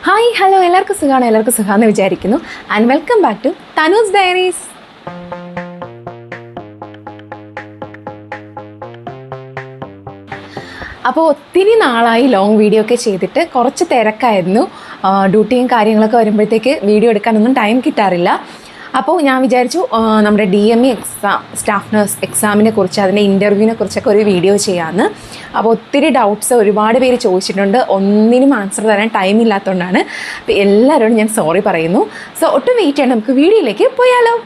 Hi hello എല്ലാവർക്കും സുഖമാണെന്ന് വിചാരിക്കുന്നു. And welcome back to Tanu's diaries. അപ്പോൾ ഒത്തിരി നാളായി ലോങ് വീഡിയോ ഒക്കെ ചെയ്തിട്ട് കുറച്ച് തിരക്കായിരുന്നു. ഡ്യൂട്ടിയും കാര്യങ്ങളൊക്കെ വരുമ്പോഴത്തേക്ക് വീഡിയോ എടുക്കാനൊന്നും ടൈം കിട്ടാറില്ല. അപ്പോൾ ഞാൻ വിചാരിച്ചു നമ്മുടെ DME സ്റ്റാഫ് നഴ്സ് എക്സാമിനെ കുറിച്ച്, അതിൻ്റെ ഇൻ്റർവ്യൂവിനെ കുറിച്ചൊക്കെ ഒരു വീഡിയോ ചെയ്യാമെന്ന്. അപ്പോൾ ഒത്തിരി ഡൗട്ട്സ് ഒരുപാട് പേര് ചോദിച്ചിട്ടുണ്ട്. ഒന്നിനും ആൻസർ തരാൻ ടൈം ഇല്ലാത്തതുകൊണ്ടാണ്. അപ്പോൾ എല്ലാവരോടും ഞാൻ സോറി പറയുന്നു. സോ ഒട്ടും വെയിറ്റ് ചെയ്യണം, നമുക്ക് വീഡിയോയിലേക്ക് പോയാലോ.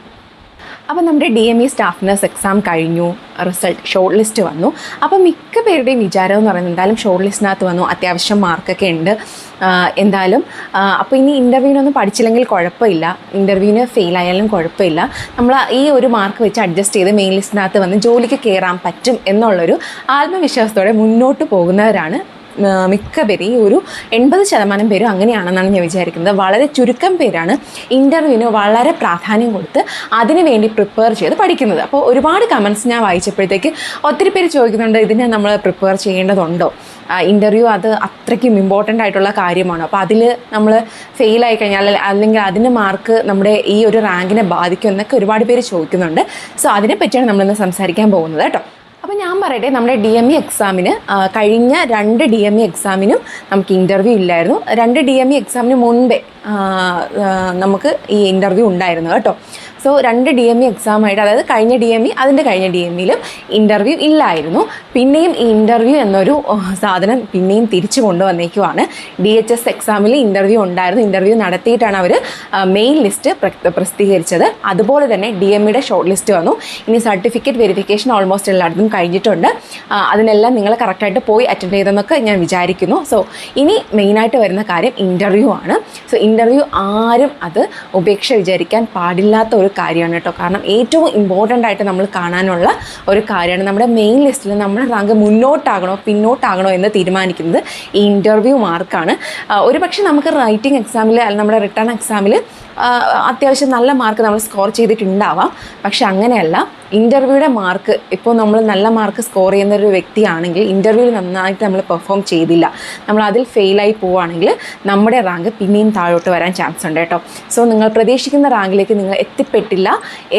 അപ്പോൾ നമ്മുടെ DME സ്റ്റാഫ് നഴ്സ് എക്സാം കഴിഞ്ഞു, റിസൾട്ട് ഷോർട്ട് ലിസ്റ്റ് വന്നു. അപ്പോൾ മിക്ക പേരുടെയും വിചാരം എന്ന് പറയുന്നത് എന്തായാലും ഷോർട്ട് ലിസ്റ്റിനകത്ത് വന്നു, അത്യാവശ്യം മാർക്കൊക്കെ ഉണ്ട് എന്തായാലും. അപ്പോൾ ഇനി ഇൻ്റർവ്യൂവിനൊന്നും പഠിച്ചില്ലെങ്കിൽ കുഴപ്പമില്ല, ഇൻ്റർവ്യൂവിന് ഫെയിലായാലും കുഴപ്പമില്ല, നമ്മൾ ഈ ഒരു മാർക്ക് വെച്ച് അഡ്ജസ്റ്റ് ചെയ്ത് മെയിൻ ലിസ്റ്റിനകത്ത് വന്ന് ജോലിക്ക് കയറാൻ പറ്റും എന്നുള്ളൊരു ആത്മവിശ്വാസത്തോടെ മുന്നോട്ട് പോകുന്നവരാണ് മിക്ക പേര്. ഈ ഒരു 80% പേരും അങ്ങനെയാണെന്നാണ് ഞാൻ വിചാരിക്കുന്നത്. വളരെ ചുരുക്കം പേരാണ് ഇൻ്റർവ്യൂവിന് വളരെ പ്രാധാന്യം കൊടുത്ത് അതിനു വേണ്ടി പ്രിപ്പയർ ചെയ്ത് പഠിക്കുന്നത്. അപ്പോൾ ഒരുപാട് കമൻറ്റ്സ് ഞാൻ വായിച്ചപ്പോഴത്തേക്ക് ഒത്തിരി പേര് ചോദിക്കുന്നുണ്ട്, ഇതിനെ നമ്മൾ പ്രിപ്പയർ ചെയ്യേണ്ടതുണ്ടോ, ഇൻ്റർവ്യൂ അത് അത്രയ്ക്കും ഇമ്പോർട്ടൻ്റ് ആയിട്ടുള്ള കാര്യമാണ്, അപ്പോൾ അതിൽ നമ്മൾ ഫെയിലായി കഴിഞ്ഞാൽ അല്ലെങ്കിൽ അതിന് മാർക്ക് നമ്മുടെ ഈ ഒരു റാങ്കിനെ ബാധിക്കും എന്നൊക്കെ ഒരുപാട് പേര് ചോദിക്കുന്നുണ്ട്. സോ അതിനെപ്പറ്റിയാണ് നമ്മളിന്ന് സംസാരിക്കാൻ പോകുന്നത് കേട്ടോ. അപ്പോൾ ഞാൻ പറയട്ടെ, നമ്മുടെ DME എക്സാമിന് കഴിഞ്ഞ 2 DME എക്സാമിനും നമുക്ക് ഇൻ്റർവ്യൂ ഇല്ലായിരുന്നു. 2 DME എക്സാമിന് മുൻപേ നമുക്ക് ഈ ഇൻ്റർവ്യൂ ഉണ്ടായിരുന്നു കേട്ടോ. സോ 2 DME എക്സാമായിട്ട്, അതായത് കഴിഞ്ഞ DME അതിൻ്റെ കഴിഞ്ഞ DMEയിലും ഇൻ്റർവ്യൂ ഇല്ലായിരുന്നു. പിന്നെയും ഈ ഇൻ്റർവ്യൂ എന്നൊരു സാധനം പിന്നെയും തിരിച്ചു കൊണ്ടുവന്നേക്കുവാണ്. DHS എക്സാമിൽ ഇൻ്റർവ്യൂ ഉണ്ടായിരുന്നു. ഇൻ്റർവ്യൂ നടത്തിയിട്ടാണ് അവർ മെയിൻ ലിസ്റ്റ് പ്രസിദ്ധീകരിച്ചത്. അതുപോലെ തന്നെ DMEയുടെ ഷോർട്ട് ലിസ്റ്റ് വന്നു. ഇനി സർട്ടിഫിക്കറ്റ് വെരിഫിക്കേഷൻ ഓൾമോസ്റ്റ് എല്ലായിടത്തും കഴിഞ്ഞിട്ടുണ്ട്. അതിനെല്ലാം നിങ്ങൾ കറക്റ്റായിട്ട് പോയി അറ്റൻഡ് ചെയ്തെന്നൊക്കെ ഞാൻ വിചാരിക്കുന്നു. സോ ഇനി മെയിനായിട്ട് വരുന്ന കാര്യം ഇൻ്റർവ്യൂ ആണ്. സോ ഇൻ്റർവ്യൂ ആരും അത് ഉപേക്ഷ വിചാരിക്കാൻ പാടില്ലാത്ത ഒരു കാര്യമാണ് കേട്ടോ. കാരണം ഏറ്റവും ഇമ്പോർട്ടൻ്റ് ആയിട്ട് നമ്മൾ കാണാനുള്ള ഒരു കാര്യമാണ്. നമ്മുടെ മെയിൻ ലിസ്റ്റിൽ നമ്മുടെ റാങ്ക് മുന്നോട്ടാകണോ പിന്നോട്ടാകണോ എന്ന് തീരുമാനിക്കുന്നത് ഈ ഇൻ്റർവ്യൂ മാർക്കാണ്. ഒരു പക്ഷേ നമുക്ക് റൈറ്റിംഗ് എക്സാമിൽ അല്ലെങ്കിൽ നമ്മുടെ റിട്ടേൺ എക്സാമിൽ അത്യാവശ്യം നല്ല മാർക്ക് നമ്മൾ സ്കോർ ചെയ്തിട്ടുണ്ടാവാം. പക്ഷെ അങ്ങനെയല്ല, ഇൻ്റർവ്യൂയുടെ മാർക്ക്, ഇപ്പോൾ നമ്മൾ നല്ല മാർക്ക് സ്കോർ ചെയ്യുന്നൊരു വ്യക്തിയാണെങ്കിൽ ഇൻ്റർവ്യൂവിൽ നന്നായിട്ട് നമ്മൾ പെർഫോം ചെയ്തില്ല, നമ്മൾ അതിൽ ഫെയിലായി പോവുകയാണെങ്കിൽ നമ്മുടെ റാങ്ക് പിന്നെയും താഴോട്ട് വരാൻ ചാൻസ് ഉണ്ട് കേട്ടോ. സോ നിങ്ങൾ പ്രതീക്ഷിക്കുന്ന റാങ്കിലേക്ക് നിങ്ങൾ എത്തിപ്പെട്ടില്ല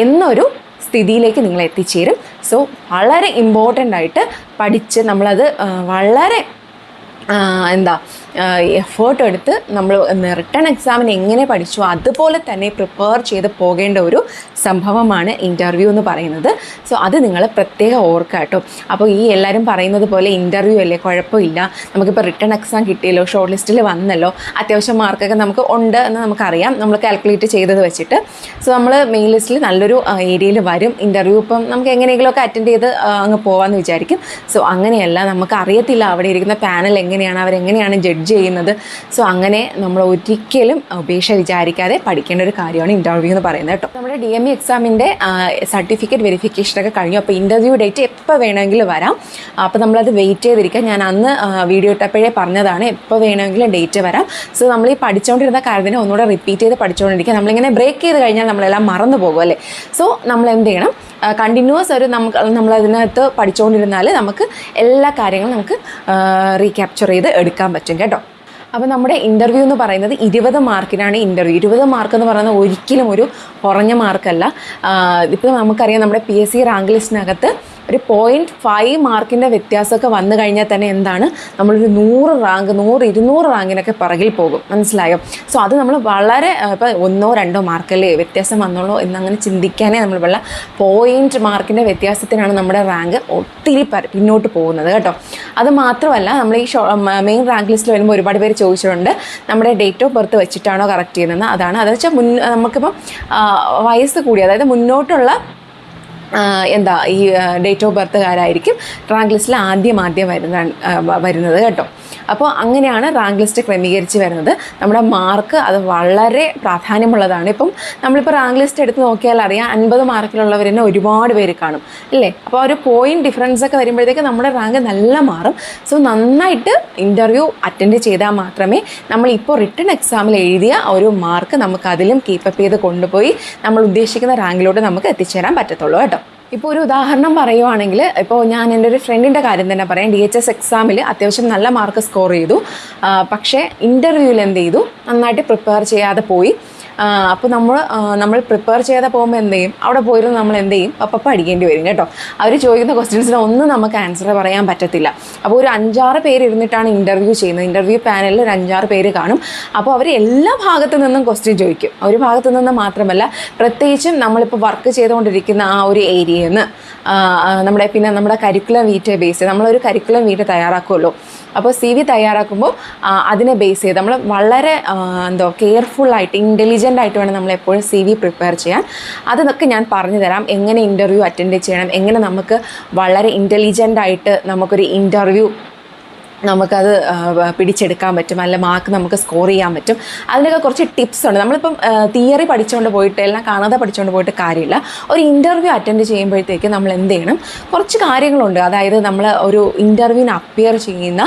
എന്നൊരു സ്ഥിതിയിലേക്ക് നിങ്ങൾ എത്തിച്ചേരും. സോ വളരെ ഇമ്പോർട്ടൻ്റ് ആയിട്ട് പഠിച്ച് നമ്മളത് വളരെ എഫേർട്ട് എടുത്ത് നമ്മൾ റിട്ടേൺ എക്സാമിന് എങ്ങനെ പഠിച്ചു അതുപോലെ തന്നെ പ്രിപ്പയർ ചെയ്ത് പോകേണ്ട ഒരു സംഭവമാണ് ഇൻ്റർവ്യൂ എന്ന് പറയുന്നത്. സോ അത് നിങ്ങൾ പ്രത്യേകം ഓർക്കുക കേട്ടോ. അപ്പോൾ ഈ എല്ലാവരും പറയുന്നത് പോലെ ഇൻ്റർവ്യൂ അല്ലേ, കുഴപ്പമില്ല, നമുക്കിപ്പോൾ റിട്ടേൺ എക്സാം കിട്ടിയല്ലോ, ഷോർട്ട് ലിസ്റ്റിൽ വന്നല്ലോ, അത്യാവശ്യം മാർക്കൊക്കെ നമുക്ക് ഉണ്ട് എന്ന് നമുക്കറിയാം, നമ്മൾ കാൽക്കുലേറ്റ് ചെയ്തത് വെച്ചിട്ട്. സോ നമ്മൾ മെയിൻ ലിസ്റ്റിൽ നല്ലൊരു ഏരിയയിൽ വരും. ഇൻ്റർവ്യൂ ഇപ്പം നമുക്ക് എങ്ങനെയെങ്കിലുമൊക്കെ അറ്റൻഡ് ചെയ്ത് അങ്ങ് പോകാമെന്ന് വിചാരിക്കും. സോ അങ്ങനെയല്ല, നമുക്ക് അറിയത്തില്ല അവിടെ ഇരിക്കുന്ന പാനൽ എങ്ങനെയാണ്, അവരെങ്ങനെയാണ് ജഡ്ജ് ചെയ്യുന്നത്. സോ അങ്ങനെ നമ്മൾ ഒരിക്കലും ഉപേക്ഷ വിചാരിക്കാതെ പഠിക്കേണ്ട ഒരു കാര്യമാണ് ഇൻ്റർവ്യൂ എന്ന് പറയുന്നത് കേട്ടോ. നമ്മുടെ DME എക്സാമിൻ്റെ സർട്ടിഫിക്കറ്റ് വെരിഫിക്കേഷനൊക്കെ കഴിഞ്ഞു. അപ്പോൾ ഇൻ്റർവ്യൂ ഡേറ്റ് എപ്പോൾ വേണമെങ്കിലും വരാം. അപ്പോൾ നമ്മളത് വെയിറ്റ് ചെയ്തിരിക്കുക. ഞാൻ അന്ന് വീഡിയോ ഇട്ടപ്പോഴേ പറഞ്ഞതാണ്, എപ്പോൾ വേണമെങ്കിലും ഡേറ്റ് വരാം. സോ നമ്മൾ ഈ പഠിച്ചുകൊണ്ടിരുന്ന കാര്യത്തിനെ ഒന്നുകൂടെ റിപ്പീറ്റ് ചെയ്ത് പഠിച്ചുകൊണ്ടിരിക്കുക. നമ്മളിങ്ങനെ ബ്രേക്ക് ചെയ്ത് കഴിഞ്ഞാൽ നമ്മളെല്ലാം മറന്നു പോകും അല്ലേ. സോ നമ്മൾ എന്ത് ചെയ്യണം, കണ്ടിന്യൂസ് ഒരു നമ്മളതിനകത്ത് പഠിച്ചുകൊണ്ടിരുന്നാൽ നമുക്ക് എല്ലാ കാര്യങ്ങളും നമുക്ക് റീക്യാപ്ചർ ചെയ്ത് എടുക്കാൻ പറ്റും കേട്ടോ. അപ്പോൾ നമ്മുടെ ഇൻ്റർവ്യൂ എന്ന് പറയുന്നത് 20 മാർക്കിനാണ് ഇൻ്റർവ്യൂ. 20 മാർക്ക് എന്ന് പറയുന്നത് ഒരിക്കലും ഒരു കുറഞ്ഞ മാർക്കല്ല. ഇപ്പോൾ നമുക്കറിയാം, നമ്മുടെ PSC റാങ്ക് ലിസ്റ്റിനകത്ത് ഒരു 0.5 മാർക്കിൻ്റെ വ്യത്യാസമൊക്കെ വന്നു കഴിഞ്ഞാൽ തന്നെ എന്താണ്, നമ്മളൊരു 100 റാങ്ക് 100-200 റാങ്കിനൊക്കെ പിറകിൽ പോകും, മനസ്സിലായോ. സോ അത് നമ്മൾ വളരെ ഇപ്പോൾ 1-2 മാർക്കല്ലേ വ്യത്യാസം വന്നുള്ളൂ എന്നങ്ങനെ ചിന്തിക്കാനേ നമ്മൾ വെള്ള 0 മാർക്കിൻ്റെ വ്യത്യാസത്തിനാണ് നമ്മുടെ റാങ്ക് ഒത്തിരി പിന്നോട്ട് പോകുന്നത് കേട്ടോ. അത് മാത്രമല്ല, നമ്മൾ ഈ മെയിൻ റാങ്ക് ലിസ്റ്റിൽ വരുമ്പോൾ ഒരുപാട് പേര് ചോദിച്ചിട്ടുണ്ട്, നമ്മുടെ ഡേറ്റ് ഓഫ് ബർത്ത് വെച്ചിട്ടാണോ കറക്റ്റ് ചെയ്യുന്നത്. അതാണ്, അതെന്ന് വെച്ചാൽ നമുക്കിപ്പം വയസ്സ് കൂടി, അതായത് മുന്നോട്ടുള്ള ഈ ഡേറ്റ് ഓഫ് ബർത്തുകാരായിരിക്കും റാങ്ക് ലിസ്റ്റിൽ ആദ്യം വരുന്നത് കേട്ടോ. അപ്പോൾ അങ്ങനെയാണ് റാങ്ക് ലിസ്റ്റ് ക്രമീകരിച്ച് വരുന്നത്. നമ്മുടെ മാർക്ക് അത് വളരെ പ്രാധാന്യമുള്ളതാണ്. ഇപ്പം നമ്മളിപ്പോൾ റാങ്ക് ലിസ്റ്റ് എടുത്ത് നോക്കിയാൽ അറിയാം, 50 മാർക്കിലുള്ളവർ തന്നെ ഒരുപാട് പേര് കാണും അല്ലേ. അപ്പോൾ ഒരു പോയിൻറ്റ് ഡിഫറൻസ് ഒക്കെ വരുമ്പോഴത്തേക്ക് നമ്മുടെ റാങ്ക് നല്ല മാറും. സോ നന്നായിട്ട് ഇൻ്റർവ്യൂ അറ്റൻഡ് ചെയ്താൽ മാത്രമേ നമ്മളിപ്പോൾ റിട്ടേൺ എക്സാമിൽ എഴുതിയ ഒരു മാർക്ക് നമുക്ക് അതിലും കീപ്പപ്പ് ചെയ്ത് കൊണ്ടുപോയി നമ്മൾ ഉദ്ദേശിക്കുന്ന റാങ്കിലോട്ട് നമുക്ക് എത്തിച്ചേരാൻ പറ്റത്തുള്ളൂ കേട്ടോ. ഇപ്പോൾ ഒരു ഉദാഹരണം പറയുവാണെങ്കിൽ, ഇപ്പോൾ ഞാൻ എൻ്റെ ഒരു ഫ്രണ്ടിൻ്റെ കാര്യം തന്നെ പറയാം. DHS എക്സാമിൽ അത്യാവശ്യം നല്ല മാർക്ക് സ്കോർ ചെയ്തു. പക്ഷേ ഇൻ്റർവ്യൂവിൽ എന്ത് ചെയ്തു, നന്നായിട്ട് പ്രിപ്പയർ ചെയ്യാതെ പോയി. അപ്പോൾ നമ്മൾ പ്രിപ്പയർ ചെയ്താൽ പോകുമ്പോൾ എന്ത് ചെയ്യും, അവിടെ പോയിരുന്ന് നമ്മൾ എന്ത് ചെയ്യും, അപ്പം അടിക്കേണ്ടി വരും കേട്ടോ. അവർ ചോദിക്കുന്ന ക്വസ്റ്റ്യൻസിന് ഒന്നും നമുക്ക് ആൻസർ പറയാൻ പറ്റത്തില്ല. അപ്പോൾ ഒരു 5-6 പേര് ഇരുന്നിട്ടാണ് ഇൻ്റർവ്യൂ ചെയ്യുന്നത്. ഇൻ്റർവ്യൂ പാനലിൽ ഒരു 5-6 പേര് കാണും. അപ്പോൾ അവർ എല്ലാ ഭാഗത്തു നിന്നും ക്വസ്റ്റ്യൻ ചോദിക്കും. ഒരു ഭാഗത്തു നിന്ന് മാത്രമല്ല, പ്രത്യേകിച്ചും നമ്മളിപ്പോൾ വർക്ക് ചെയ്തുകൊണ്ടിരിക്കുന്ന ആ ഒരു ഏരിയയിൽ നിന്ന് നമ്മുടെ കരിക്കുലം വീറ്റ് ബേസ് ചെയ്ത് നമ്മളൊരു കരിക്കുലം വീറ്റ് തയ്യാറാക്കുമല്ലോ. അപ്പോൾ CV തയ്യാറാക്കുമ്പോൾ അതിനെ ബേസ് ചെയ്ത് നമ്മൾ വളരെ കെയർഫുള്ളായിട്ട് ഇൻ്റലിജൻ്റ് ആയിട്ട് വേണം നമ്മൾ എപ്പോഴും CV പ്രിപ്പയർ ചെയ്യാൻ. അതൊക്കെ ഞാൻ പറഞ്ഞു തരാം. എങ്ങനെ ഇൻ്റർവ്യൂ അറ്റൻഡ് ചെയ്യണം, എങ്ങനെ നമുക്ക് വളരെ ഇൻ്റലിജൻ്റ് ആയിട്ട് നമുക്കൊരു ഇൻ്റർവ്യൂ നമുക്കത് പിടിച്ചെടുക്കാൻ പറ്റും, അല്ല മാർക്ക് നമുക്ക് സ്കോർ ചെയ്യാൻ പറ്റും. അതിനൊക്കെ കുറച്ച് ടിപ്സ് ഉണ്ട്. നമ്മളിപ്പം തിയറി പഠിച്ചുകൊണ്ട് പോയിട്ട് എല്ലാം കാണാതെ പഠിച്ചുകൊണ്ട് പോയിട്ട് കാര്യമില്ല. ഒരു ഇൻ്റർവ്യൂ അറ്റൻഡ് ചെയ്യുമ്പോഴത്തേക്ക് നമ്മൾ എന്ത് ചെയ്യണം, കുറച്ച് കാര്യങ്ങളുണ്ട്. അതായത് നമ്മൾ ഒരു ഇൻ്റർവ്യൂവിന് അപ്പിയർ ചെയ്യുന്ന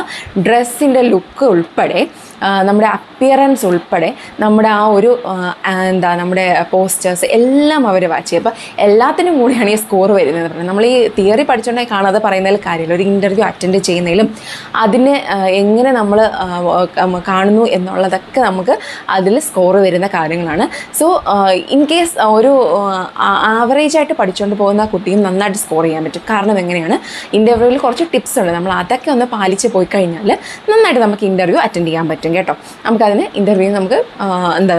ഡ്രസ്സിൻ്റെ ലുക്ക് ഉൾപ്പെടെ, നമ്മുടെ അപ്പിയറൻസ് ഉൾപ്പെടെ, നമ്മുടെ ആ ഒരു നമ്മുടെ പോസ്റ്റേഴ്സ് എല്ലാം അവർ വാച്ച് ചെയ്യും. അപ്പോൾ എല്ലാത്തിനും കൂടിയാണ് ഈ സ്കോർ വരുന്നത്. നമ്മൾ ഈ തിയറി പഠിച്ചുകൊണ്ടേ കാണാതെ പറയുന്നതിൽ കാര്യമില്ല. ഒരു ഇൻ്റർവ്യൂ അറ്റൻഡ് ചെയ്യുന്നതിലും അതിനെ എങ്ങനെ നമ്മൾ കാണുന്നു എന്നുള്ളതൊക്കെ നമുക്ക് അതിൽ സ്കോർ വരുന്ന കാര്യങ്ങളാണ്. സോ ഇൻ കേസ് ഒരു ആവറേജായിട്ട് പഠിച്ചുകൊണ്ട് പോകുന്ന കുട്ടിയും നന്നായിട്ട് സ്കോർ ചെയ്യാൻ പറ്റും. കാരണം എങ്ങനെയാണ്, ഇൻ്റർവ്യൂവിൽ കുറച്ച് ടിപ്സ് ഉണ്ട്. നമ്മൾ അതൊക്കെ ഒന്ന് പാലിച്ച് പോയി കഴിഞ്ഞാൽ നന്നായിട്ട് നമുക്ക് ഇൻ്റർവ്യൂ അറ്റൻഡ് ചെയ്യാൻ പറ്റും കേട്ടോ. നമുക്കതിന് ഇൻ്റർവ്യൂ നമുക്ക്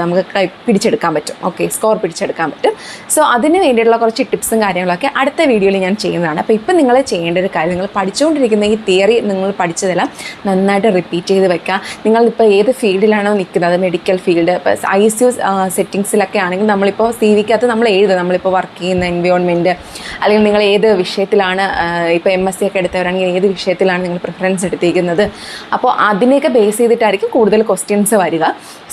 നമുക്ക് പിടിച്ചെടുക്കാൻ പറ്റും. ഓക്കെ, സ്കോർ പിടിച്ചെടുക്കാൻ പറ്റും. സോ അതിന് വേണ്ടിയിട്ടുള്ള കുറച്ച് ടിപ്സും കാര്യങ്ങളൊക്കെ അടുത്ത വീഡിയോയിൽ ഞാൻ ചെയ്യുന്നതാണ്. അപ്പോൾ ഇപ്പം നിങ്ങൾ ചെയ്യേണ്ട ഒരു കാര്യം, നിങ്ങൾ പഠിച്ചുകൊണ്ടിരിക്കുന്ന ഈ തിയറി നിങ്ങൾ പഠിച്ചതെല്ലാം നന്നായിട്ട് റിപ്പീറ്റ് ചെയ്ത് വെക്കുക. നിങ്ങളിപ്പോൾ ഏത് ഫീൽഡിലാണോ നിൽക്കുന്നത്, മെഡിക്കൽ ഫീൽഡ്, ഇപ്പോൾ ICU സെറ്റിങ്സിലൊക്കെ ആണെങ്കിൽ നമ്മളിപ്പോൾ CVക്കകത്ത് നമ്മൾ എഴുതുക, നമ്മളിപ്പോൾ വർക്ക് ചെയ്യുന്ന എൻവയോൺമെൻറ്റ്, അല്ലെങ്കിൽ നിങ്ങൾ ഏത് വിഷയത്തിലാണ്, ഇപ്പോൾ MSc ഒക്കെ എടുത്തവരാണെങ്കിൽ ഏത് വിഷയത്തിലാണ് നിങ്ങൾ പ്രിഫറൻസ് എടുത്തിരിക്കുന്നത്. അപ്പോൾ അതിനെയൊക്കെ ബേസ് ചെയ്തിട്ടായിരിക്കും കൂടുതൽ ക്വസ്റ്റ്യൻസ് വരിക.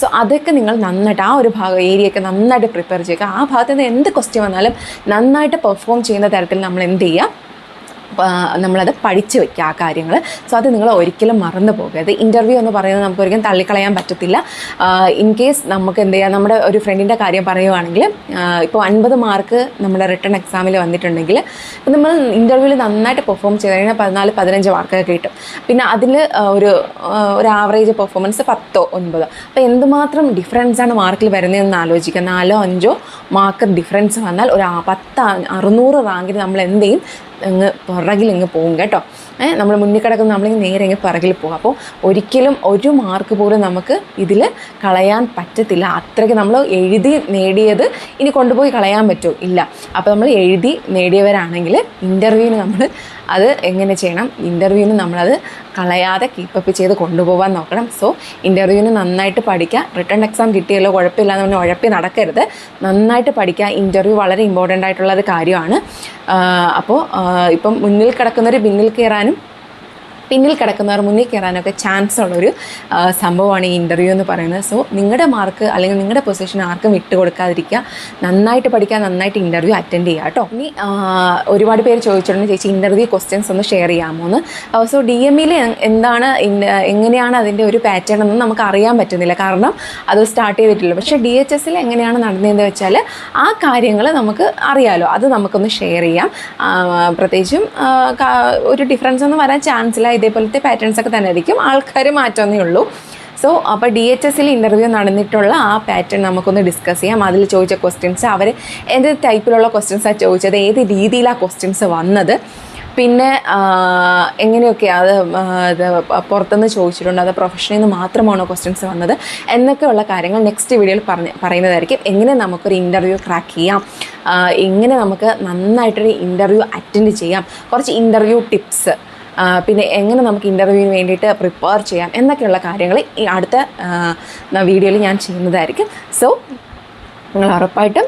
സോ അതൊക്കെ നിങ്ങൾ നന്നായിട്ട് ആ ഒരു ഏരിയയൊക്കെ നന്നായിട്ട് പ്രിപ്പയർ ചെയ്യുക. ആ ഭാഗത്ത് നിന്ന് എന്ത് ക്വസ്റ്റ്യൻ വന്നാലും നന്നായിട്ട് പെർഫോം ചെയ്യുന്ന തരത്തിൽ നമ്മൾ എന്ത് ചെയ്യുക, നമ്മളത് പഠിച്ച് വയ്ക്കുക ആ കാര്യങ്ങൾ. സോ അത് നിങ്ങൾ ഒരിക്കലും മറന്നു പോകരുത്. ഇൻ്റർവ്യൂ എന്ന് പറയുന്നത് നമുക്ക് ഒരിക്കലും തള്ളിക്കളയാൻ പറ്റത്തില്ല. ഇൻ കേസ് നമുക്ക് എന്ത് ചെയ്യാം, നമ്മുടെ ഒരു ഫ്രണ്ടിൻ്റെ കാര്യം പറയുവാണെങ്കിൽ, ഇപ്പോൾ 50 മാർക്ക് നമ്മുടെ റിട്ടേൺ എക്സാമിൽ വന്നിട്ടുണ്ടെങ്കിൽ നമ്മൾ ഇൻ്റർവ്യൂവിൽ നന്നായിട്ട് പെർഫോം ചെയ്ത് കഴിഞ്ഞാൽ 14-15 മാർക്കൊക്കെ കിട്ടും. പിന്നെ അതിൽ ഒരു ആവറേജ് പെർഫോമൻസ് 10 or 9. അപ്പോൾ എന്തുമാത്രം ഡിഫറൻസാണ് മാർക്കിൽ വരുന്നതെന്ന് ആലോചിക്കുക. 4-5 മാർക്ക് ഡിഫറൻസ് വന്നാൽ ഒരു 600 റാങ്കിൽ നമ്മൾ എന്ത് ചെയ്യും, പുറകിലിങ്ങ് പോകും കേട്ടോ. നമ്മൾ മുന്നിൽ കിടക്കുന്ന നമ്മളിങ്ങ് നേരെ ഇങ്ങ് പുറകിൽ പോകും. അപ്പോൾ ഒരിക്കലും ഒരു മാർക്ക് പോലും നമുക്ക് ഇതിൽ കളയാൻ പറ്റത്തില്ല. അത്രയ്ക്ക് നമ്മൾ എഴുതി നേടിയത് ഇനി കൊണ്ടുപോയി കളയാൻ പറ്റുമോ? ഇല്ല. അപ്പോൾ നമ്മൾ എഴുതി നേടിയവരാണെങ്കിൽ ഇൻ്റർവ്യൂവിന് നമ്മൾ അത് എങ്ങനെ ചെയ്യണം, ഇൻ്റർവ്യൂവിന് നമ്മളത് കളയാതെ കീപ്പപ്പ് ചെയ്ത് കൊണ്ടുപോകാൻ നോക്കണം. സോ ഇൻ്റർവ്യൂവിന് നന്നായിട്ട് പഠിക്കുക. റിട്ടേൺ എക്സാം കിട്ടിയല്ലോ കുഴപ്പമില്ല എന്ന് പറഞ്ഞാൽ ഉഴപ്പി നടക്കരുത്. നന്നായിട്ട് പഠിക്കുക. ഇൻ്റർവ്യൂ വളരെ ഇമ്പോർട്ടൻ്റ് ആയിട്ടുള്ളൊരു കാര്യമാണ്. അപ്പോൾ ഇപ്പം മുന്നിൽ കിടക്കുന്നവർ പിന്നിൽ കയറാനും പിന്നിൽ കിടക്കുന്നവർ മുന്നിൽ കയറാനൊക്കെ ചാൻസ് ഉള്ളൊരു സംഭവമാണ് ഈ ഇൻ്റർവ്യൂ എന്ന് പറയുന്നത്. സോ നിങ്ങളുടെ മാർക്ക് അല്ലെങ്കിൽ നിങ്ങളുടെ പൊസിഷൻ ആർക്കും വിട്ട് കൊടുക്കാതിരിക്കുക. നന്നായിട്ട് പഠിക്കുക, നന്നായിട്ട് ഇൻ്റർവ്യൂ അറ്റൻഡ് ചെയ്യുക കേട്ടോ. ഇനി ഒരുപാട് പേര് ചോദിച്ചിട്ടുണ്ട്, ചേച്ചി ഇൻ്റർവ്യൂ ക്വസ്റ്റ്യൻസ് ഒന്ന് ഷെയർ ചെയ്യാമോ എന്ന്. സോ DMEയിൽ എന്താണ്, എങ്ങനെയാണ് അതിൻ്റെ ഒരു പാറ്റേൺ ഒന്നും നമുക്ക് അറിയാൻ പറ്റുന്നില്ല, കാരണം അത് സ്റ്റാർട്ട് ചെയ്തിട്ടില്ല. പക്ഷേ DHSൽ എങ്ങനെയാണ് നടന്നതെന്ന് വെച്ചാൽ ആ കാര്യങ്ങൾ നമുക്ക് അറിയാമല്ലോ, അത് നമുക്കൊന്ന് ഷെയർ ചെയ്യാം. പ്രത്യേകിച്ചും ഒരു ഡിഫറൻസ് ഒന്നും വരാൻ ചാൻസ് ഇല്ല. ഇതേപോലത്തെ പാറ്റേൺസ് ഒക്കെ തന്നെ ആയിരിക്കും, ആൾക്കാർ മാറ്റമേ ഉള്ളൂ. സോ അപ്പോൾ DHSൽ ഇൻ്റർവ്യൂ നടന്നിട്ടുള്ള ആ പാറ്റേൺ നമുക്കൊന്ന് ഡിസ്കസ് ചെയ്യാം. അതിൽ ചോദിച്ച ക്വസ്റ്റ്യൻസ്, അവർ എന്ത് ടൈപ്പിലുള്ള ക്വസ്റ്റ്യൻസാണ് ചോദിച്ചത്, ഏത് രീതിയിലാണ് ക്വസ്റ്റ്യൻസ് വന്നത്, പിന്നെ എങ്ങനെയൊക്കെ അത് പുറത്തുനിന്ന് ചോദിച്ചിട്ടുണ്ട്, അത് പ്രൊഫഷനിൽ നിന്ന് മാത്രമാണോ ക്വസ്റ്റ്യൻസ് വന്നത് എന്നൊക്കെയുള്ള കാര്യങ്ങൾ നെക്സ്റ്റ് വീഡിയോയിൽ പറയുന്നതായിരിക്കും. എങ്ങനെ നമുക്കൊരു ഇൻ്റർവ്യൂ ക്രാക്ക് ചെയ്യാം, എങ്ങനെ നമുക്ക് നന്നായിട്ടൊരു ഇൻ്റർവ്യൂ അറ്റൻഡ് ചെയ്യാം, കുറച്ച് ഇൻ്റർവ്യൂ ടിപ്സ്, പിന്നെ എങ്ങനെ നമുക്ക് ഇൻ്റർവ്യൂവിന് വേണ്ടിയിട്ട് പ്രിപ്പയർ ചെയ്യാം എന്നൊക്കെയുള്ള കാര്യങ്ങൾ ഈ അടുത്ത വീഡിയോയിൽ ഞാൻ ചെയ്യുന്നതായിരിക്കും. സോ നിങ്ങൾ ഉറപ്പായിട്ടും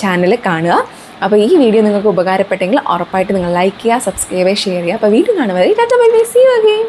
ചാനൽ കാണുക. അപ്പോൾ ഈ വീഡിയോ നിങ്ങൾക്ക് ഉപകാരപ്പെട്ടെങ്കിൽ ഉറപ്പായിട്ട് നിങ്ങൾ ലൈക്ക് ചെയ്യുക, സബ്സ്ക്രൈബ് ചെയ്യുക, ഷെയർ ചെയ്യുക. അപ്പോൾ വീഡിയോ കാണുന്നത് tata bye bye, see you again.